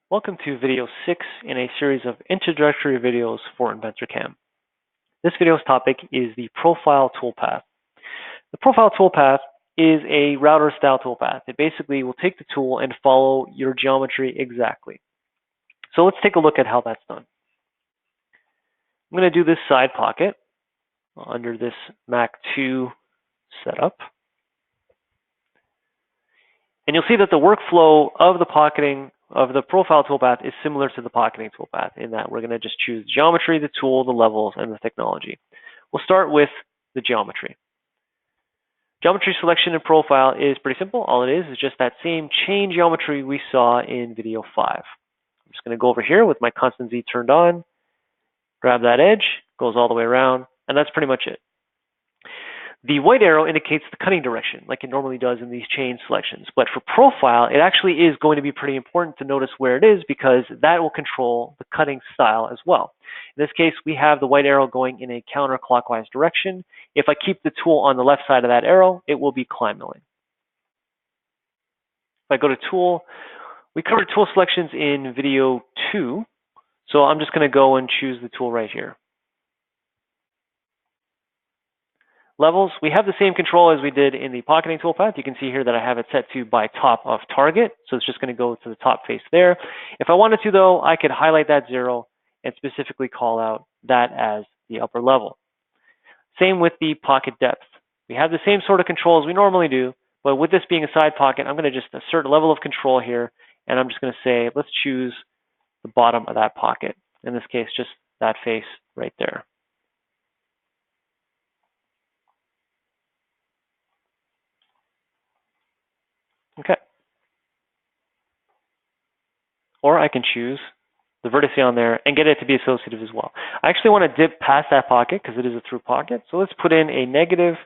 Welcome to video 6 in a series of introductory videos for InventorCAM. This video's topic is the profile toolpath. The profile toolpath is a router style toolpath. It basically will take the tool and follow your geometry exactly. So let's take a look at how that's done. I'm going to do this side pocket under this Mac 2 setup. And you'll see that the workflow of the pocketing of the profile toolpath is similar to the pocketing toolpath in that we're going to just choose geometry, the tool, the levels, and the technology. We'll start with the geometry. Geometry selection and profile is pretty simple. All it is just that same chain geometry we saw in video 5. I'm just going to go over here with my constant Z turned on, grab that edge, goes all the way around, and that's pretty much it. The white arrow indicates the cutting direction, like it normally does in these chain selections. But for profile, it actually is going to be pretty important to notice where it is because that will control the cutting style as well. In this case, we have the white arrow going in a counterclockwise direction. If I keep the tool on the left side of that arrow, it will be climb milling. If I go to tool, we covered tool selections in video 2. So I'm just going to go and choose the tool right here. Levels, we have the same control as we did in the pocketing toolpath. You can see here that I have it set to by top of target. So it's just going to go to the top face there. If I wanted to, though, I could highlight that 0 and specifically call out that as the upper level. Same with the pocket depth. We have the same sort of control as we normally do, but with this being a side pocket, I'm going to just assert a level of control here, and I'm just going to say, let's choose the bottom of that pocket. In this case, just that face right there. Okay. Or I can choose the vertex on there and get it to be associative as well. I actually want to dip past that pocket because it is a through pocket. So let's put in a negative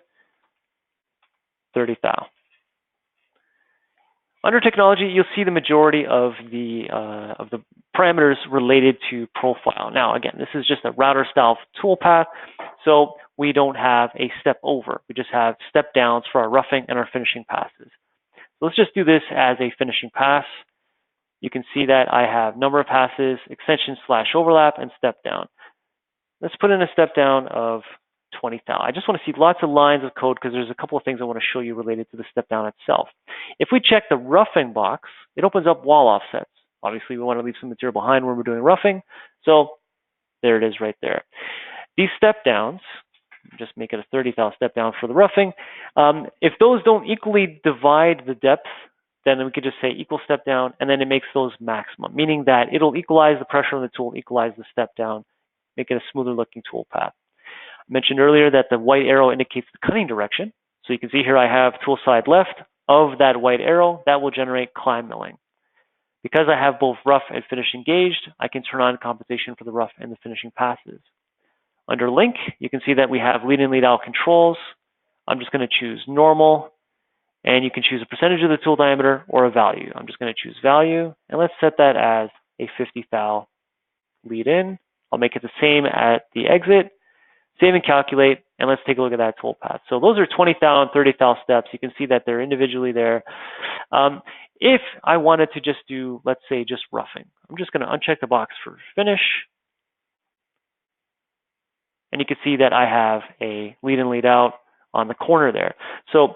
30 thou. Under technology, you'll see the majority of the parameters related to profile. Now, again, this is just a router style toolpath, so we don't have a step over. We just have step downs for our roughing and our finishing passes. So let's just do this as a finishing pass. You can see that I have number of passes, extension / overlap, and step down. Let's put in a step down of 20 thou. I just want to see lots of lines of code because there's a couple of things I want to show you related to the step down itself. If we check the roughing box, it opens up wall offsets. Obviously, we want to leave some material behind when we're doing roughing. So there it is right there. These step downs, just make it a 30 thou step down for the roughing. If those don't equally divide the depth, then we could just say equal step down, and then it makes those maximum, meaning that it'll equalize the pressure on the tool, equalize the step down, make it a smoother looking tool path. I mentioned earlier that the white arrow indicates the cutting direction. So you can see here I have tool side left of that white arrow. That will generate climb milling. Because I have both rough and finish engaged, I can turn on compensation for the rough and the finishing passes. Under link, you can see that we have lead in, lead out controls. I'm just going to choose normal, and you can choose a percentage of the tool diameter or a value. I'm just going to choose value, and let's set that as a 50 thou lead in. I'll make it the same at the exit, save and calculate, and let's take a look at that tool path. So those are 20 thou and 30 thou steps. You can see that they're individually there. If I wanted to just do, let's say, just roughing, I'm just going to uncheck the box for finish. And you can see that I have a lead in, lead out on the corner there. So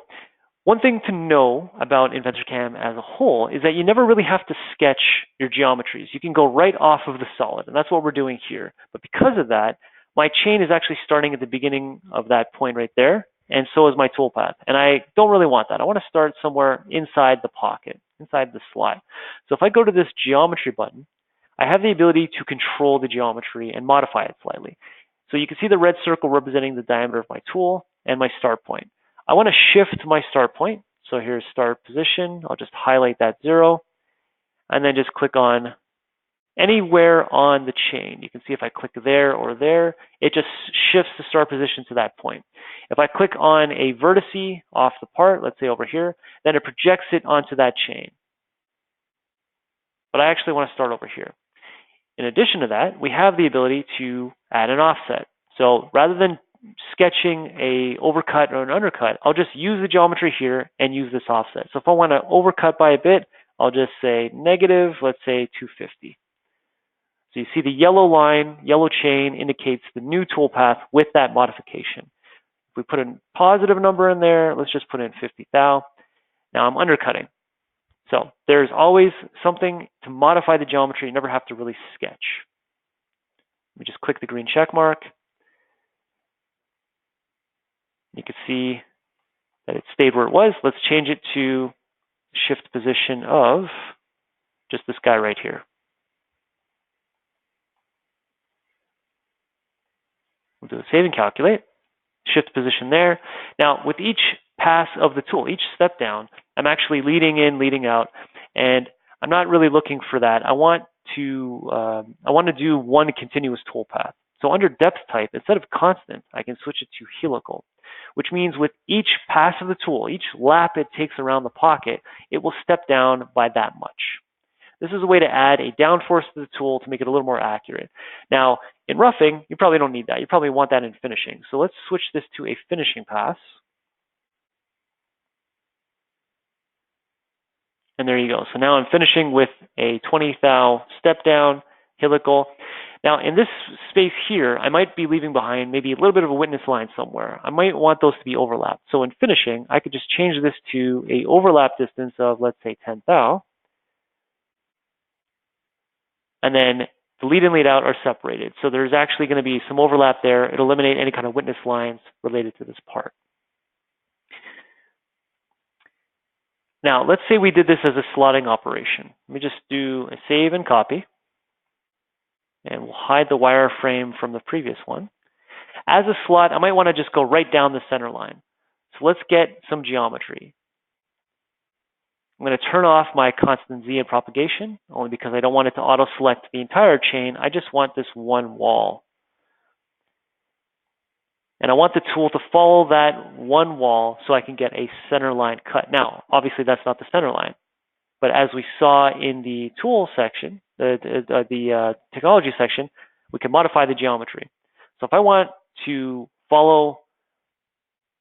one thing to know about InventorCAM as a whole is that you never really have to sketch your geometries. You can go right off of the solid, and that's what we're doing here. But because of that, my chain is actually starting at the beginning of that point right there, and so is my toolpath. And I don't really want that. I want to start somewhere inside the pocket, inside the slide. So if I go to this geometry button, I have the ability to control the geometry and modify it slightly. So you can see the red circle representing the diameter of my tool and my start point. I want to shift my start point. So here's start position. I'll just highlight that 0 and then just click on anywhere on the chain. You can see if I click there or there, it just shifts the start position to that point. If I click on a vertice off the part, let's say over here, then it projects it onto that chain. But I actually want to start over here. In addition to that, we have the ability to add an offset. So rather than sketching a overcut or an undercut, I'll just use the geometry here and use this offset. So if I want to overcut by a bit, I'll just say negative, let's say 250. So you see the yellow line, yellow chain indicates the new toolpath with that modification. If we put a positive number in there, let's just put in 50 thou. Now I'm undercutting. So there's always something to modify the geometry. You never have to really sketch. Let me just click the green check mark. You can see that it stayed where it was. Let's change it to shift position of just this guy right here. We'll do a save and calculate. Shift position there. Now, with each pass of the tool, each step down, I'm actually leading in, leading out, and I'm not really looking for that. I want to do one continuous toolpath. So under depth type, instead of constant, I can switch it to helical, which means with each pass of the tool, each lap it takes around the pocket, it will step down by that much. This is a way to add a downforce to the tool to make it a little more accurate. Now, in roughing, you probably don't need that. You probably want that in finishing. So let's switch this to a finishing pass. And there you go. So now I'm finishing with a 20 thou step down, helical. Now in this space here, I might be leaving behind maybe a little bit of a witness line somewhere. I might want those to be overlapped. So in finishing, I could just change this to a overlap distance of, let's say, 10 thou. And then the lead in, lead out are separated. So there's actually going to be some overlap there. It'll eliminate any kind of witness lines related to this part. Now, let's say we did this as a slotting operation. Let me just do a save and copy. And we'll hide the wireframe from the previous one. As a slot, I might want to just go right down the center line. So let's get some geometry. I'm going to turn off my constant Z in propagation, only because I don't want it to auto-select the entire chain. I just want this one wall. And I want the tool to follow that one wall so I can get a center line cut. Now, obviously that's not the center line. But as we saw in the tool section, the technology section, we can modify the geometry. So if I want to follow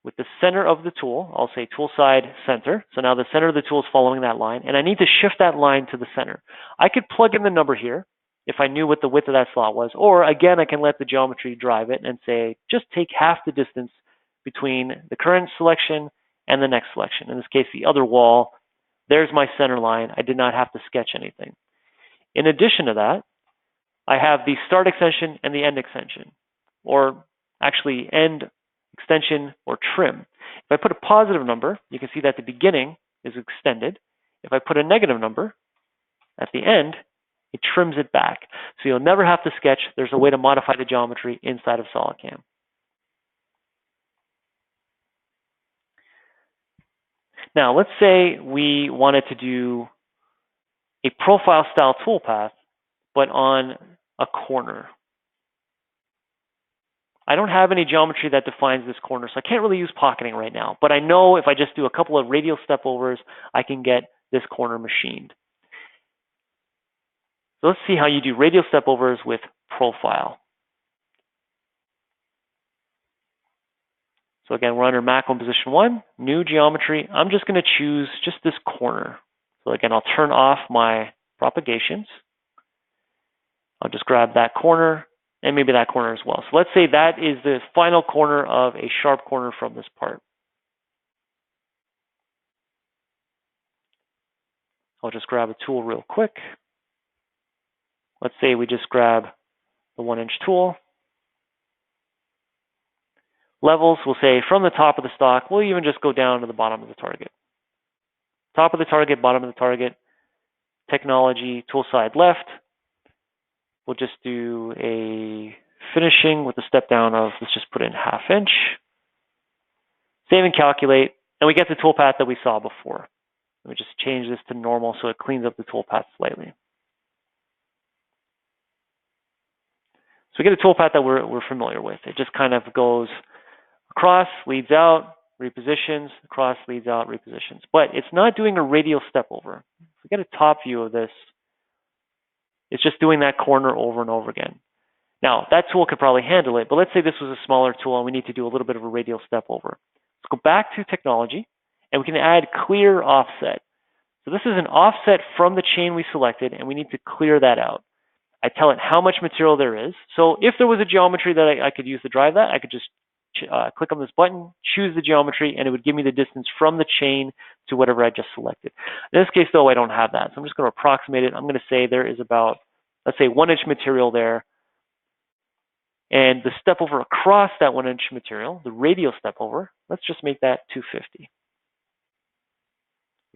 with the center of the tool, I'll say tool side center. So now the center of the tool is following that line, and I need to shift that line to the center. I could plug in the number here if I knew what the width of that slot was, or again, I can let the geometry drive it and say, just take half the distance between the current selection and the next selection. In this case, the other wall, there's my center line. I did not have to sketch anything. In addition to that, I have the start extension and the end extension, or actually end extension or trim. If I put a positive number, you can see that the beginning is extended. If I put a negative number at the end, it trims it back. So you'll never have to sketch. There's a way to modify the geometry inside of SolidCAM. Now, let's say we wanted to do a profile style toolpath, but on a corner. I don't have any geometry that defines this corner, so I can't really use pocketing right now. But I know if I just do a couple of radial step overs, I can get this corner machined. So let's see how you do radial step overs with profile. So again, we're under macro position 1, new geometry. I'm just going to choose just this corner. So again, I'll turn off my propagations. I'll just grab that corner and maybe that corner as well. So let's say that is the final corner of a sharp corner from this part. I'll just grab a tool real quick. Let's say we just grab the 1-inch tool. Levels, we'll say from the top of the stock, we'll even just go down to the bottom of the target. Top of the target, bottom of the target. Technology, tool side left. We'll just do a finishing with a step down of, let's just put in 1/2 inch. Save and calculate, and we get the toolpath that we saw before. Let me just change this to normal so it cleans up the toolpath slightly. So we get a toolpath that we're familiar with. It just kind of goes across, leads out, repositions, across, leads out, repositions. But it's not doing a radial step over. If we get a top view of this, it's just doing that corner over and over again. Now, that tool could probably handle it, but let's say this was a smaller tool and we need to do a little bit of a radial step over. Let's go back to technology, and we can add clear offset. So this is an offset from the chain we selected, and we need to clear that out. I tell it how much material there is. So if there was a geometry that I could use to drive that, I could just click on this button, choose the geometry, and it would give me the distance from the chain to whatever I just selected. In this case, though, I don't have that. So I'm just going to approximate it. I'm going to say there is about, let's say, 1 inch material there. And the step over across that 1 inch material, the radial step over, let's just make that 250.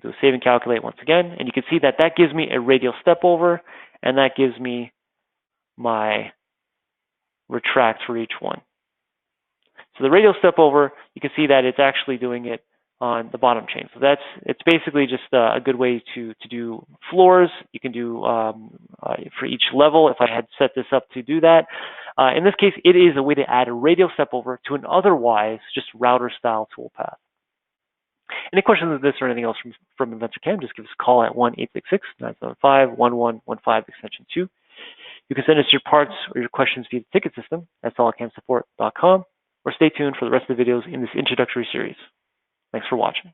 So save and calculate once again. And you can see that that gives me a radial step over, and that gives me my retract for each one. So the radial step over, you can see that it's actually doing it on the bottom chain. So it's basically just a good way to do floors. You can do for each level if I had set this up to do that. In this case, it is a way to add a radial step over to an otherwise just router style toolpath. Any questions on this or anything else from InventorCAM, just give us a call at 1-866-975-1115 extension 2. You can send us your parts or your questions via the ticket system at solidcamsupport.com, or stay tuned for the rest of the videos in this introductory series. Thanks for watching.